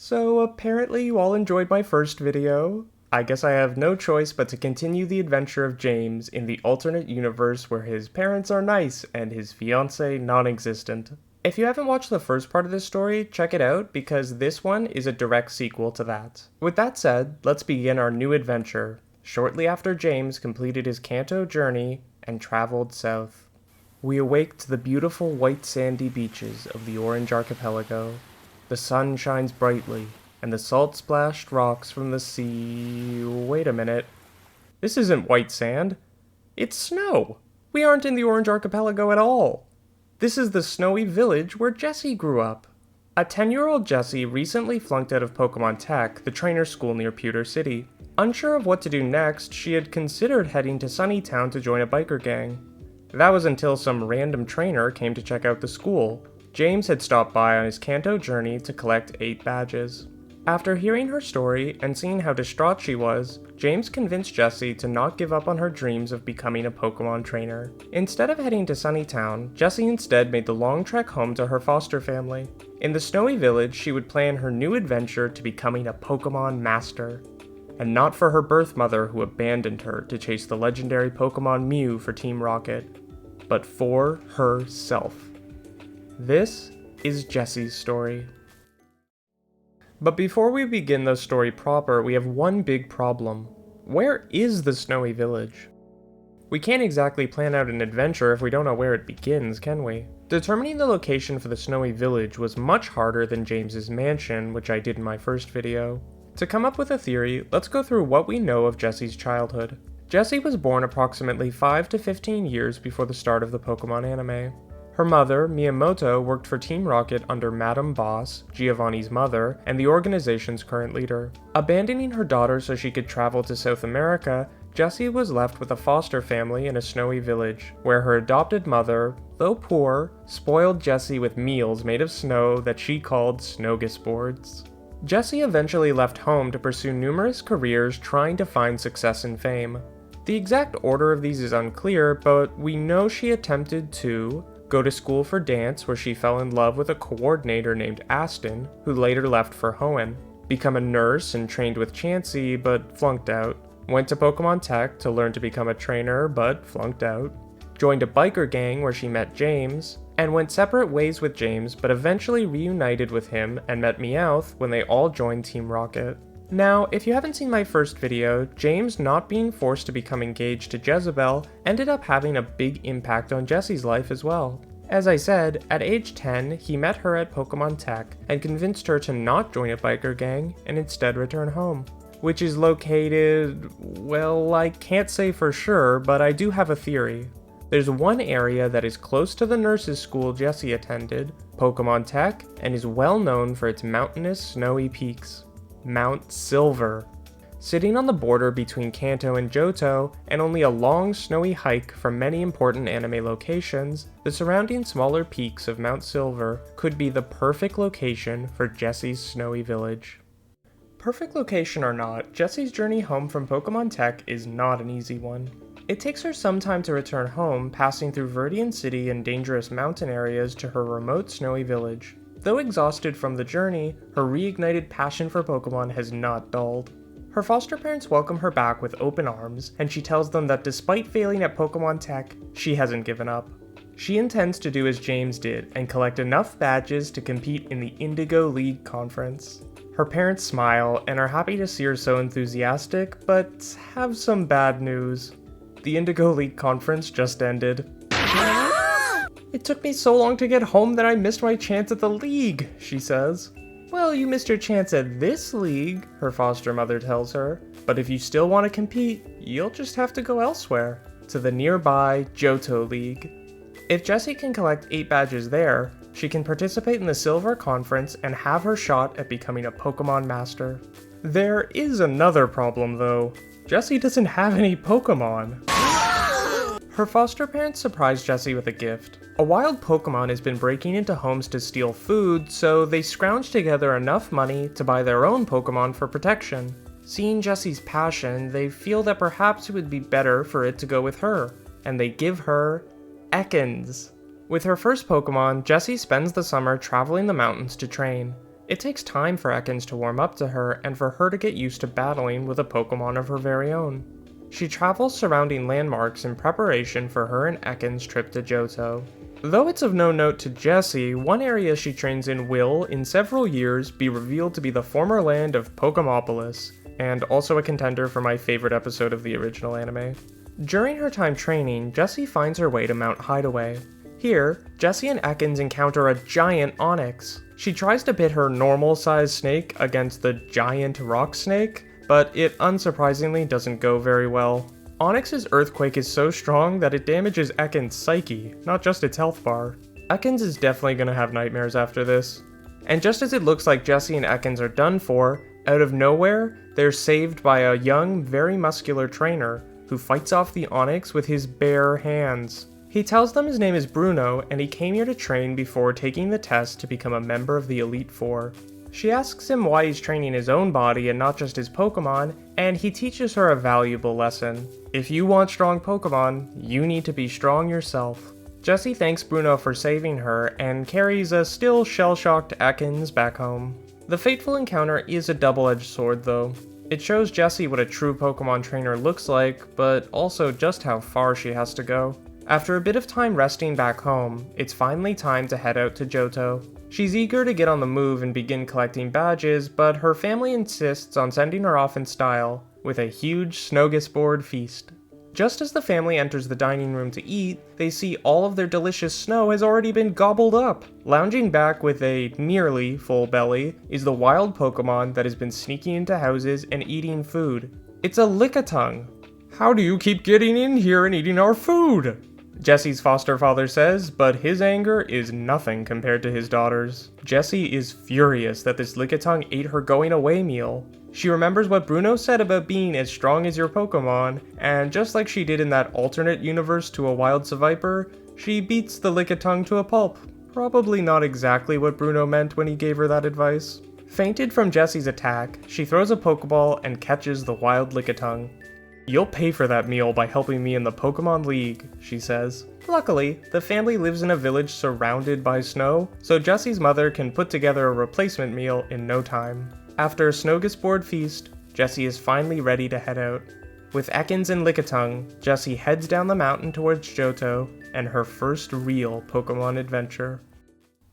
So apparently you all enjoyed my first video. I guess I have no choice but to continue the adventure of James in the alternate universe where his parents are nice and his fiancée non-existent. If you haven't watched the first part of this story, check it out because this one is a direct sequel to that. With that said, let's begin our new adventure, shortly after James completed his Johto journey and traveled south. We awake to the beautiful white sandy beaches of the Orange Archipelago. The sun shines brightly, and the salt-splashed rocks from the sea... Wait a minute. This isn't white sand. It's snow. We aren't in the Orange Archipelago at all. This is the snowy village where Jessie grew up. A 10-year-old Jessie recently flunked out of Pokemon Tech, the trainer school near Pewter City. Unsure of what to do next, she had considered heading to Sunnytown to join a biker gang. That was until some random trainer came to check out the school. James had stopped by on his Johto journey to collect 8 badges. After hearing her story and seeing how distraught she was, James convinced Jessie to not give up on her dreams of becoming a Pokemon trainer. Instead of heading to Sunnytown, Jessie instead made the long trek home to her foster family. In the snowy village, she would plan her new adventure to becoming a Pokemon master. And not for her birth mother who abandoned her to chase the legendary Pokemon Mew for Team Rocket, but for herself. This is Jessie's story. But before we begin the story proper, we have one big problem. Where is the snowy village? We can't exactly plan out an adventure if we don't know where it begins, can we? Determining the location for the snowy village was much harder than James's mansion, which I did in my first video. To come up with a theory, let's go through what we know of Jessie's childhood. Jessie was born approximately 5 to 15 years before the start of the Pokemon anime. Her mother, Miyamoto, worked for Team Rocket under Madame Boss, Giovanni's mother, and the organization's current leader. Abandoning her daughter so she could travel to South America, Jessie was left with a foster family in a snowy village, where her adopted mother, though poor, spoiled Jessie with meals made of snow that she called snowgisboards. Jessie eventually left home to pursue numerous careers trying to find success and fame. The exact order of these is unclear, but we know she attempted to go to school for dance, where she fell in love with a coordinator named Aston, who later left for Hoenn. Become a nurse and trained with Chansey, but flunked out. Went to Pokemon Tech to learn to become a trainer, but flunked out. Joined a biker gang where she met James, and went separate ways with James, but eventually reunited with him and met Meowth when they all joined Team Rocket. Now, if you haven't seen my first video, James not being forced to become engaged to Jezebel ended up having a big impact on Jessie's life as well. As I said, at age 10, he met her at Pokemon Tech and convinced her to not join a biker gang and instead return home. Which is located, well, I can't say for sure, but I do have a theory. There's one area that is close to the nurse's school Jessie attended, Pokemon Tech, and is well known for its mountainous, snowy peaks. Mount Silver. Sitting on the border between Kanto and Johto, and only a long snowy hike from many important anime locations, the surrounding smaller peaks of Mount Silver could be the perfect location for Jessie's snowy village. Perfect location or not, Jessie's journey home from Pokemon Tech is not an easy one. It takes her some time to return home, passing through Viridian City and dangerous mountain areas to her remote snowy village. Though exhausted from the journey, her reignited passion for Pokemon has not dulled. Her foster parents welcome her back with open arms, and she tells them that despite failing at Pokemon Tech, she hasn't given up. She intends to do as James did and collect enough badges to compete in the Indigo League Conference. Her parents smile and are happy to see her so enthusiastic, but have some bad news. The Indigo League Conference just ended. "It took me so long to get home that I missed my chance at the league," she says. "Well, you missed your chance at this league," her foster mother tells her. "But if you still want to compete, you'll just have to go elsewhere, to the nearby Johto League. If Jessie can collect 8 badges there, she can participate in the Silver Conference and have her shot at becoming a Pokemon Master." There is another problem though. Jessie doesn't have any Pokemon. Her foster parents surprise Jessie with a gift. A wild Pokemon has been breaking into homes to steal food, so they scrounge together enough money to buy their own Pokemon for protection. Seeing Jessie's passion, they feel that perhaps it would be better for it to go with her, and they give her Ekans. With her first Pokemon, Jessie spends the summer traveling the mountains to train. It takes time for Ekans to warm up to her and for her to get used to battling with a Pokemon of her very own. She travels surrounding landmarks in preparation for her and Ekans' trip to Johto. Though it's of no note to Jessie, one area she trains in will, in several years, be revealed to be the former land of Pokemopolis, and also a contender for my favorite episode of the original anime. During her time training, Jessie finds her way to Mount Hideaway. Here, Jessie and Ekans encounter a giant Onix. She tries to pit her normal-sized snake against the giant rock snake, but it unsurprisingly doesn't go very well. Onix's earthquake is so strong that it damages Ekans' psyche, not just its health bar. Ekans is definitely gonna have nightmares after this. And just as it looks like Jessie and Ekans are done for, out of nowhere, they're saved by a young, very muscular trainer who fights off the Onix with his bare hands. He tells them his name is Bruno and he came here to train before taking the test to become a member of the Elite Four. She asks him why he's training his own body and not just his Pokemon, and he teaches her a valuable lesson. If you want strong Pokemon, you need to be strong yourself. Jessie thanks Bruno for saving her and carries a still shell-shocked Ekans back home. The fateful encounter is a double-edged sword though. It shows Jessie what a true Pokemon trainer looks like, but also just how far she has to go. After a bit of time resting back home, it's finally time to head out to Johto. She's eager to get on the move and begin collecting badges, but her family insists on sending her off in style, with a huge smorgasbord feast. Just as the family enters the dining room to eat, they see all of their delicious snow has already been gobbled up. Lounging back with a nearly full belly is the wild Pokemon that has been sneaking into houses and eating food. It's a Lickitung. "How do you keep getting in here and eating our food?" Jessie's foster father says, but his anger is nothing compared to his daughter's. Jessie is furious that this Lickitung ate her going away meal. She remembers what Bruno said about being as strong as your Pokemon, and just like she did in that alternate universe to a wild Seviper, she beats the Lickitung to a pulp. Probably not exactly what Bruno meant when he gave her that advice. Fainted from Jessie's attack, she throws a Pokeball and catches the wild Lickitung. "You'll pay for that meal by helping me in the Pokemon League," she says. Luckily, the family lives in a village surrounded by snow, so Jessie's mother can put together a replacement meal in no time. After a smorgasbord feast, Jessie is finally ready to head out. With Ekans and Lickitung, Jessie heads down the mountain towards Johto and her first real Pokemon adventure.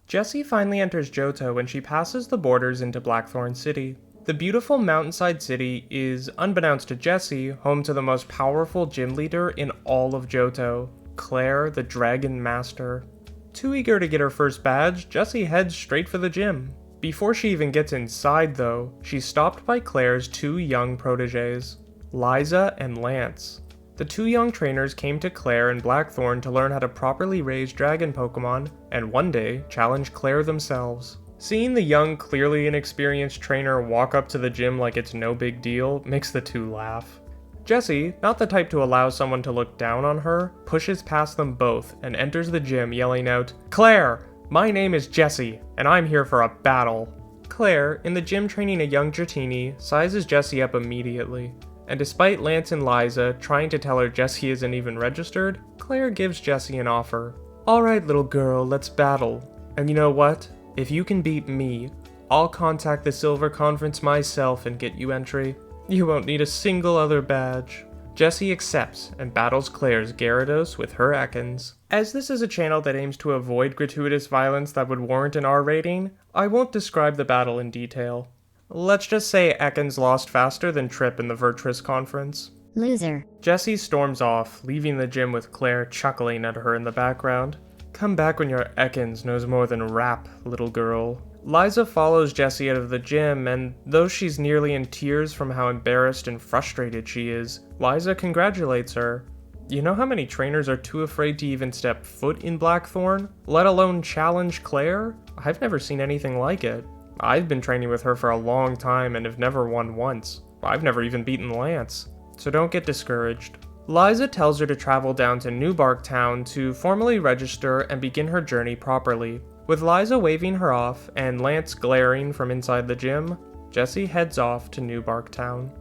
Jessie finally enters Johto when she passes the borders into Blackthorn City. The beautiful mountainside city is, unbeknownst to Jessie, home to the most powerful gym leader in all of Johto, Claire the Dragon Master. Too eager to get her first badge, Jessie heads straight for the gym. Before she even gets inside though, she's stopped by Claire's two young proteges, Liza and Lance. The two young trainers came to Claire in Blackthorn to learn how to properly raise dragon Pokemon, and one day challenge Claire themselves. Seeing the young, clearly inexperienced trainer walk up to the gym like it's no big deal makes the two laugh. Jessie, not the type to allow someone to look down on her, pushes past them both and enters the gym yelling out, "Claire! My name is Jessie, and I'm here for a battle." Claire, in the gym training a young Dratini, sizes Jessie up immediately. And despite Lance and Liza trying to tell her Jessie isn't even registered, Claire gives Jessie an offer. "Alright little girl, let's battle. And you know what? If you can beat me, I'll contact the Silver Conference myself and get you entry. You won't need a single other badge." Jessie accepts and battles Claire's Gyarados with her Ekans. As this is a channel that aims to avoid gratuitous violence that would warrant an R rating, I won't describe the battle in detail. Let's just say Ekans lost faster than Trip in the Virtuous Conference. Loser. Jessie storms off, leaving the gym with Claire chuckling at her in the background. "Come back when your Ekans knows more than rap, little girl." Liza follows Jessie out of the gym, and though she's nearly in tears from how embarrassed and frustrated she is, Liza congratulates her. You know how many trainers are too afraid to even step foot in Blackthorn, let alone challenge Claire? I've never seen anything like it. I've been training with her for a long time and have never won once. I've never even beaten Lance. So don't get discouraged. Liza tells her to travel down to New Bark Town to formally register and begin her journey properly. With Liza waving her off and Lance glaring from inside the gym, Jessie heads off to New Bark Town.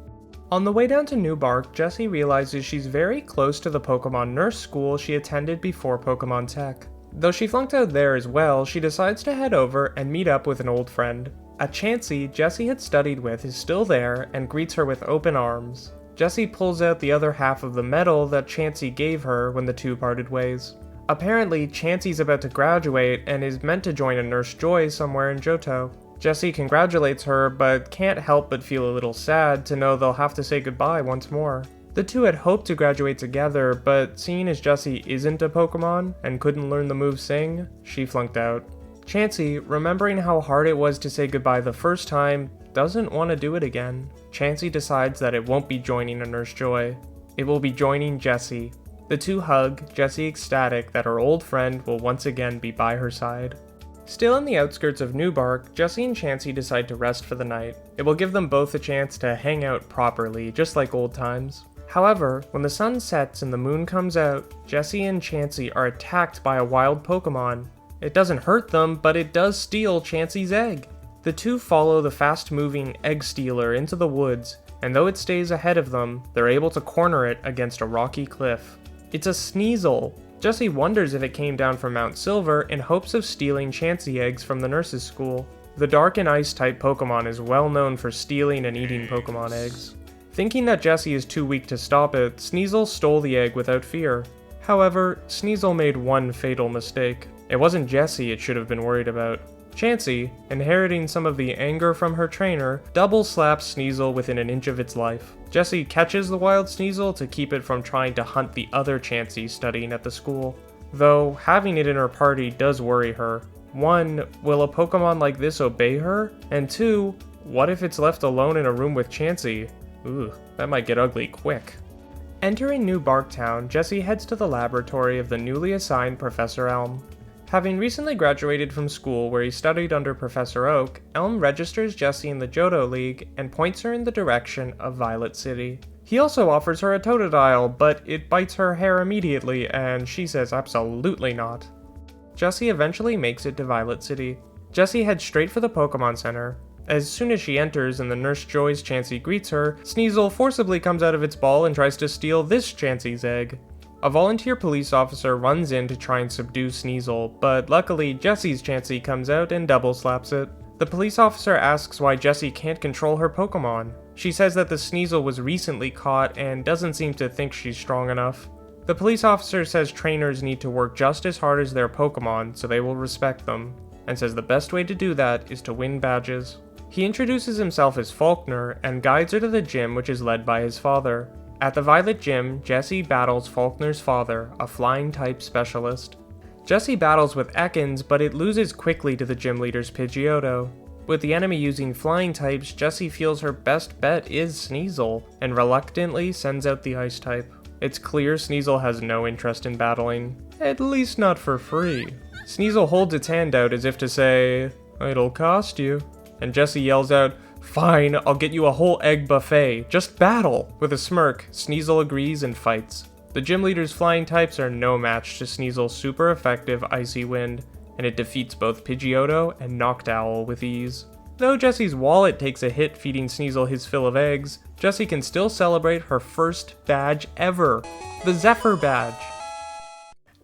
On the way down to New Bark, Jessie realizes she's very close to the Pokemon nurse school she attended before Pokemon Tech. Though she flunked out there as well, she decides to head over and meet up with an old friend. A Chansey Jessie had studied with is still there and greets her with open arms. Jessie pulls out the other half of the medal that Chansey gave her when the two parted ways. Apparently, Chansey's about to graduate and is meant to join a Nurse Joy somewhere in Johto. Jessie congratulates her, but can't help but feel a little sad to know they'll have to say goodbye once more. The two had hoped to graduate together, but seeing as Jessie isn't a Pokemon and couldn't learn the move Sing, she flunked out. Chansey, remembering how hard it was to say goodbye the first time, doesn't want to do it again. Chansey decides that it won't be joining a Nurse Joy. It will be joining Jessie. The two hug, Jessie ecstatic that her old friend will once again be by her side. Still in the outskirts of New Bark, Jessie and Chansey decide to rest for the night. It will give them both a chance to hang out properly, just like old times. However, when the sun sets and the moon comes out, Jessie and Chansey are attacked by a wild Pokemon. It doesn't hurt them, but it does steal Chansey's egg. The two follow the fast-moving egg stealer into the woods, and though it stays ahead of them, they're able to corner it against a rocky cliff. It's a Sneasel. Jessie wonders if it came down from Mount Silver in hopes of stealing Chansey eggs from the nurse's school. The Dark and Ice type Pokemon is well known for stealing and eating Pokemon eggs. Thinking that Jessie is too weak to stop it, Sneasel stole the egg without fear. However, Sneasel made one fatal mistake. It wasn't Jessie it should have been worried about. Chansey, inheriting some of the anger from her trainer, double slaps Sneasel within an inch of its life. Jessie catches the wild Sneasel to keep it from trying to hunt the other Chansey studying at the school. Though, having it in her party does worry her. 1. Will a Pokemon like this obey her? And 2. What if it's left alone in a room with Chansey? Ooh, that might get ugly quick. Entering New Barktown, Jessie heads to the laboratory of the newly assigned Professor Elm. Having recently graduated from school where he studied under Professor Oak, Elm registers Jessie in the Johto League and points her in the direction of Violet City. He also offers her a Totodile, but it bites her hair immediately and she says absolutely not. Jessie eventually makes it to Violet City. Jessie heads straight for the Pokemon Center. As soon as she enters and the Nurse Joy's Chansey greets her, Sneasel forcibly comes out of its ball and tries to steal this Chansey's egg. A volunteer police officer runs in to try and subdue Sneasel, but luckily Jessie's Chansey comes out and double slaps it. The police officer asks why Jessie can't control her Pokemon. She says that the Sneasel was recently caught and doesn't seem to think she's strong enough. The police officer says trainers need to work just as hard as their Pokemon so they will respect them, and says the best way to do that is to win badges. He introduces himself as Faulkner and guides her to the gym which is led by his father. At the Violet Gym, Jessie battles Faulkner's father, a flying-type specialist. Jessie battles with Ekans, but it loses quickly to the gym leader's Pidgeotto. With the enemy using flying types, Jessie feels her best bet is Sneasel, and reluctantly sends out the Ice type. It's clear Sneasel has no interest in battling, at least not for free. Sneasel holds its hand out as if to say, "It'll cost you," and Jessie yells out, "Fine, I'll get you a whole egg buffet, just battle!" With a smirk, Sneasel agrees and fights. The gym leader's flying types are no match to Sneasel's super effective Icy Wind, and it defeats both Pidgeotto and Noctowl with ease. Though Jessie's wallet takes a hit feeding Sneasel his fill of eggs, Jessie can still celebrate her first badge ever, the Zephyr badge.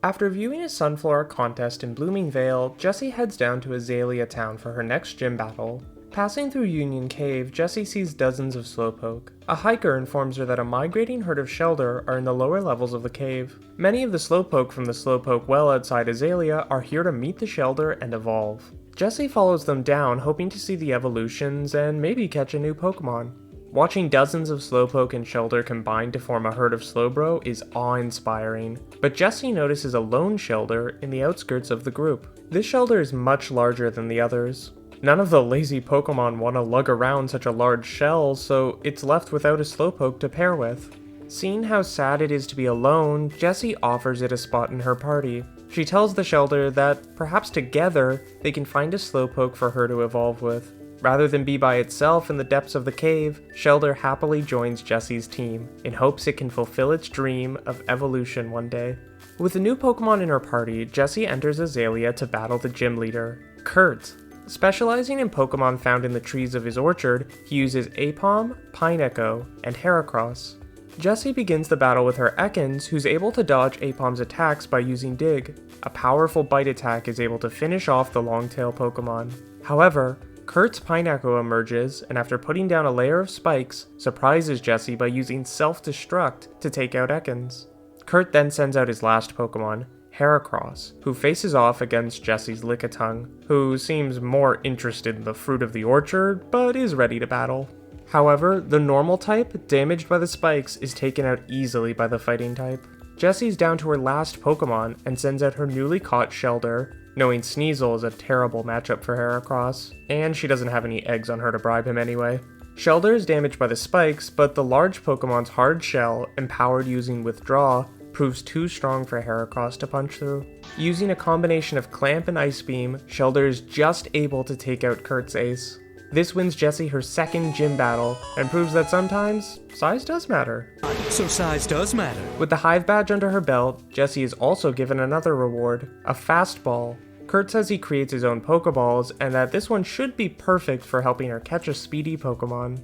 After viewing a Sunflora contest in Blooming Vale, Jessie heads down to Azalea Town for her next gym battle. Passing through Union Cave, Jessie sees dozens of Slowpoke. A hiker informs her that a migrating herd of Shelder are in the lower levels of the cave. Many of the Slowpoke from the Slowpoke well outside Azalea are here to meet the Shelder and evolve. Jessie follows them down, hoping to see the evolutions and maybe catch a new Pokemon. Watching dozens of Slowpoke and Shelder combine to form a herd of Slowbro is awe-inspiring, but Jessie notices a lone Shelder in the outskirts of the group. This Shelder is much larger than the others. None of the lazy Pokemon want to lug around such a large shell, so it's left without a Slowpoke to pair with. Seeing how sad it is to be alone, Jessie offers it a spot in her party. She tells the Shelder that perhaps together they can find a Slowpoke for her to evolve with. Rather than be by itself in the depths of the cave, Shelder happily joins Jessie's team, in hopes it can fulfill its dream of evolution one day. With a new Pokemon in her party, Jessie enters Azalea to battle the gym leader, Kurt. Specializing in Pokemon found in the trees of his orchard, he uses Aipom, Pineco, and Heracross. Jessie begins the battle with her Ekans, who's able to dodge Aipom's attacks by using Dig. A powerful bite attack is able to finish off the long-tail Pokemon. However, Kurt's Pineapple emerges, and after putting down a layer of spikes, surprises Jessie by using self-destruct to take out Ekans. Kurt then sends out his last Pokemon, Heracross, who faces off against Jessie's Lickitung, who seems more interested in the fruit of the orchard, but is ready to battle. However, the normal type, damaged by the spikes, is taken out easily by the fighting type. Jessie's down to her last Pokemon and sends out her newly caught Shellder, knowing Sneasel is a terrible matchup for Heracross, and she doesn't have any eggs on her to bribe him anyway. Shellder is damaged by the spikes, but the large Pokemon's hard shell, empowered using Withdraw, proves too strong for Heracross to punch through. Using a combination of Clamp and Ice Beam, Shellder is just able to take out Kurt's ace. This wins Jessie her second gym battle, and proves that sometimes, size does matter. So size does matter. With the Hive Badge under her belt, Jessie is also given another reward, a Fastball. Kurt says he creates his own Pokeballs, and that this one should be perfect for helping her catch a speedy Pokemon.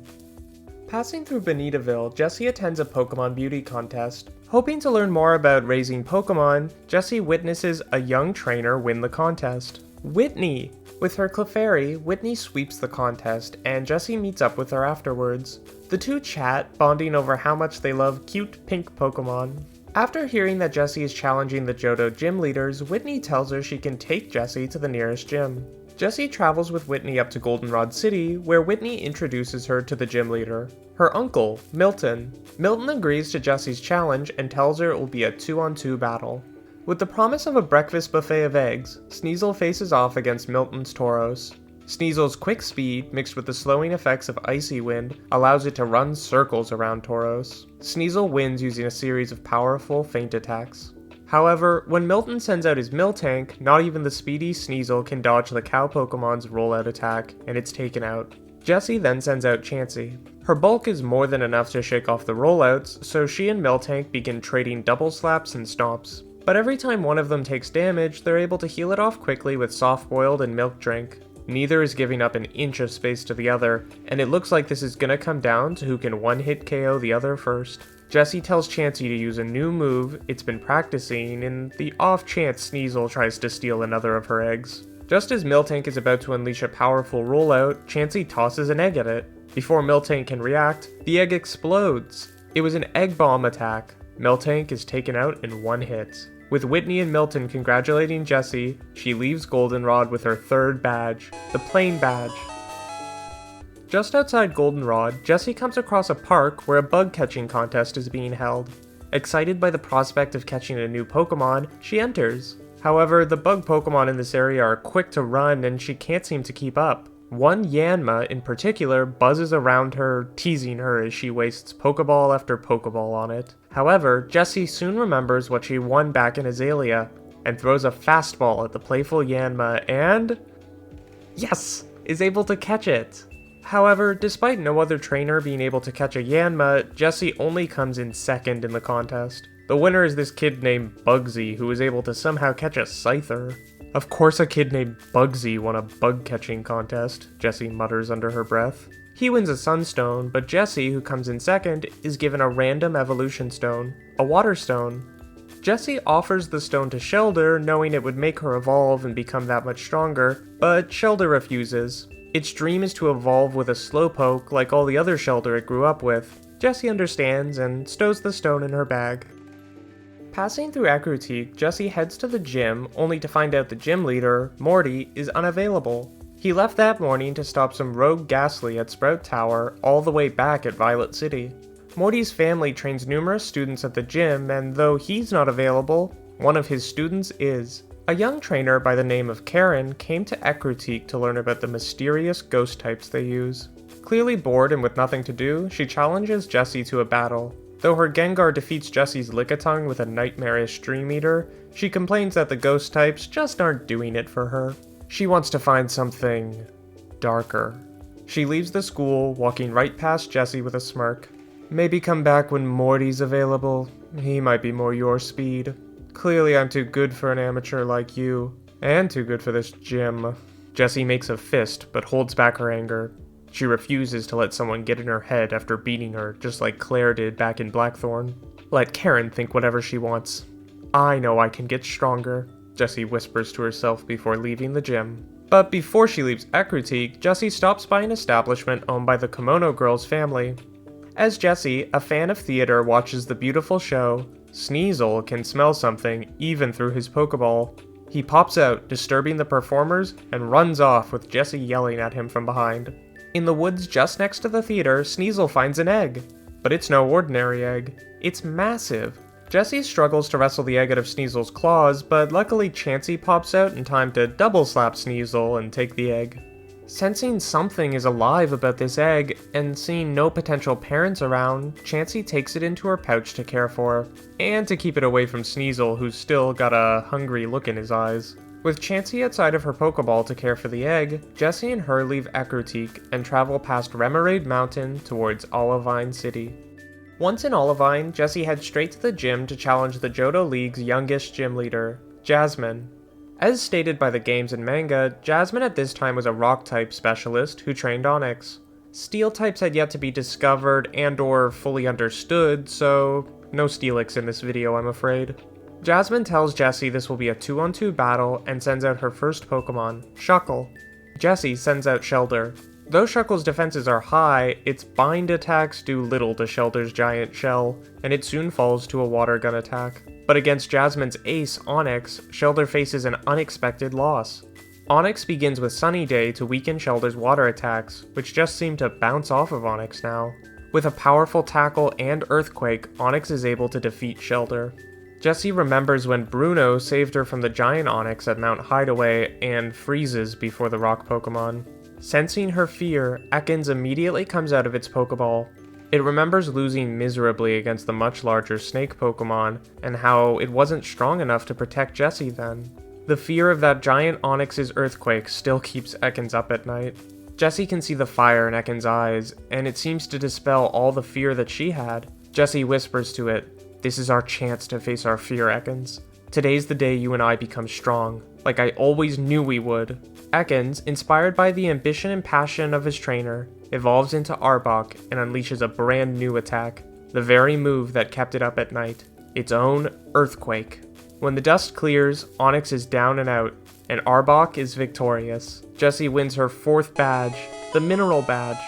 Passing through Bonitaville, Jessie attends a Pokemon beauty contest. Hoping to learn more about raising Pokemon, Jessie witnesses a young trainer win the contest. Whitney! With her Clefairy, Whitney sweeps the contest, and Jessie meets up with her afterwards. The two chat, bonding over how much they love cute pink Pokemon. After hearing that Jessie is challenging the Johto gym leaders, Whitney tells her she can take Jessie to the nearest gym. Jessie travels with Whitney up to Goldenrod City, where Whitney introduces her to the gym leader, her uncle, Milton. Milton agrees to Jessie's challenge and tells her it will be a 2-on-2 battle. With the promise of a breakfast buffet of eggs, Sneasel faces off against Milton's Tauros. Sneasel's quick speed, mixed with the slowing effects of Icy Wind, allows it to run circles around Tauros. Sneasel wins using a series of powerful feint attacks. However, when Milton sends out his Miltank, not even the speedy Sneasel can dodge the cow Pokemon's rollout attack, and it's taken out. Jessie then sends out Chansey. Her bulk is more than enough to shake off the rollouts, so she and Miltank begin trading double slaps and stomps. But every time one of them takes damage, they're able to heal it off quickly with Soft Boiled and Milk Drink. Neither is giving up an inch of space to the other, and it looks like this is gonna come down to who can one-hit KO the other first. Jessie tells Chansey to use a new move it's been practicing in the off chance Sneasel tries to steal another of her eggs. Just as Miltank is about to unleash a powerful rollout, Chansey tosses an egg at it. Before Miltank can react, the egg explodes. It was an Egg Bomb attack. Miltank is taken out in one hit. With Whitney and Milton congratulating Jessie, she leaves Goldenrod with her third badge, the Plain Badge. Just outside Goldenrod, Jessie comes across a park where a bug catching contest is being held. Excited by the prospect of catching a new Pokemon, she enters. However, the bug Pokemon in this area are quick to run and she can't seem to keep up. One Yanma in particular buzzes around her, teasing her as she wastes Pokeball after Pokeball on it. However, Jessie soon remembers what she won back in Azalea, and throws a fastball at the playful Yanma and... yes! Is able to catch it! However, despite no other trainer being able to catch a Yanma, Jessie only comes in second in the contest. The winner is this kid named Bugsy, who was able to somehow catch a Scyther. Of course a kid named Bugsy won a bug-catching contest, Jessie mutters under her breath. He wins a Sunstone, but Jessie, who comes in second, is given a random evolution stone, a Water Stone. Jessie offers the stone to Shellder, knowing it would make her evolve and become that much stronger, but Shellder refuses. Its dream is to evolve with a Slowpoke like all the other Shellder it grew up with. Jessie understands and stows the stone in her bag. Passing through Akrutique, Jessie heads to the gym, only to find out the gym leader, Morty, is unavailable. He left that morning to stop some rogue Ghastly at Sprout Tower, all the way back at Violet City. Morty's family trains numerous students at the gym, and though he's not available, one of his students is. A young trainer by the name of Karen came to Akrutique to learn about the mysterious ghost types they use. Clearly bored and with nothing to do, she challenges Jessie to a battle. Though her Gengar defeats Jessie's Lickitung with a nightmarish Dream Eater, she complains that the ghost types just aren't doing it for her. She wants to find something darker. She leaves the school, walking right past Jessie with a smirk. Maybe come back when Morty's available. He might be more your speed. Clearly I'm too good for an amateur like you. And too good for this gym. Jessie makes a fist, but holds back her anger. She refuses to let someone get in her head after beating her, just like Claire did back in Blackthorn. Let Karen think whatever she wants. I know I can get stronger, Jessie whispers to herself before leaving the gym. But before she leaves Ecruteak, Jessie stops by an establishment owned by the Kimono Girls family. As Jessie, a fan of theater, watches the beautiful show, Sneasel can smell something even through his Pokeball. He pops out, disturbing the performers, and runs off with Jessie yelling at him from behind. In the woods just next to the theater, Sneasel finds an egg. But it's no ordinary egg. It's massive. Jessie struggles to wrestle the egg out of Sneasel's claws, but luckily Chansey pops out in time to double slap Sneasel and take the egg. Sensing something is alive about this egg, and seeing no potential parents around, Chansey takes it into her pouch to care for, and to keep it away from Sneasel, who's still got a hungry look in his eyes. With Chansey outside of her Pokeball to care for the egg, Jessie and her leave Ecruteak and travel past Remoraid Mountain towards Olivine City. Once in Olivine, Jessie heads straight to the gym to challenge the Johto League's youngest gym leader, Jasmine. As stated by the games and manga, Jasmine at this time was a rock-type specialist who trained Onix. Steel types had yet to be discovered and or fully understood, so no Steelix in this video, I'm afraid. Jasmine tells Jessie this will be a 2-on-2 battle and sends out her first Pokemon, Shuckle. Jessie sends out Shelder. Though Shuckle's defenses are high, its bind attacks do little to Shelder's giant shell, and it soon falls to a water gun attack. But against Jasmine's ace, Onix, Shelder faces an unexpected loss. Onix begins with Sunny Day to weaken Shelder's water attacks, which just seem to bounce off of Onix now. With a powerful tackle and Earthquake, Onix is able to defeat Shelder. Jessie remembers when Bruno saved her from the giant Onix at Mount Hideaway and freezes before the rock Pokemon. Sensing her fear, Ekans immediately comes out of its Pokeball. It remembers losing miserably against the much larger snake Pokemon, and how it wasn't strong enough to protect Jessie then. The fear of that giant Onix's Earthquake still keeps Ekans up at night. Jessie can see the fire in Ekans' eyes, and it seems to dispel all the fear that she had. Jessie whispers to it, "This is our chance to face our fear, Ekans. Today's the day you and I become strong, like I always knew we would." Ekans, inspired by the ambition and passion of his trainer, evolves into Arbok and unleashes a brand new attack, the very move that kept it up at night, its own Earthquake. When the dust clears, Onix is down and out, and Arbok is victorious. Jessie wins her 4th badge, the Mineral Badge.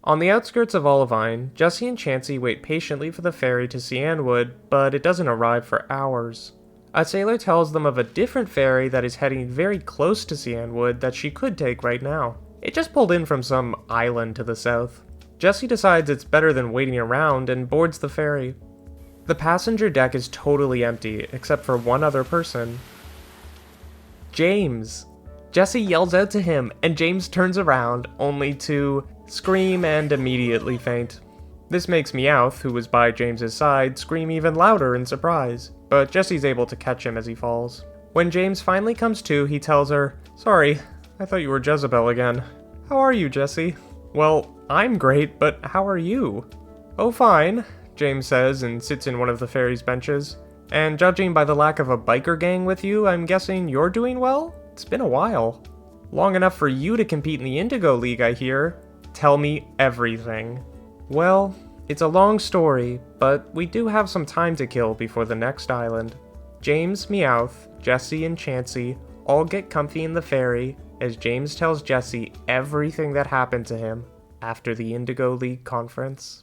On the outskirts of Olivine, Jessie and Chansey wait patiently for the ferry to Cianwood, but it doesn't arrive for hours. A sailor tells them of a different ferry that is heading very close to Cianwood that she could take right now. It just pulled in from some island to the south. Jessie decides it's better than waiting around and boards the ferry. The passenger deck is totally empty, except for one other person. James! Jessie yells out to him, and James turns around, only to scream and immediately faint. This makes Meowth, who was by James's side, scream even louder in surprise, but Jessie's able to catch him as he falls. When James finally comes to, he tells her, "Sorry, I thought you were Jezebel again. How are you, Jessie?" "Well, I'm great, but how are you?" "Oh, fine," James says and sits in one of the ferry's benches. "And judging by the lack of a biker gang with you, I'm guessing you're doing well? It's been a while. Long enough for you to compete in the Indigo League, I hear. Tell me everything." "Well, it's a long story, but we do have some time to kill before the next island." James, Meowth, Jessie, and Chansey all get comfy in the ferry as James tells Jessie everything that happened to him after the Indigo League conference.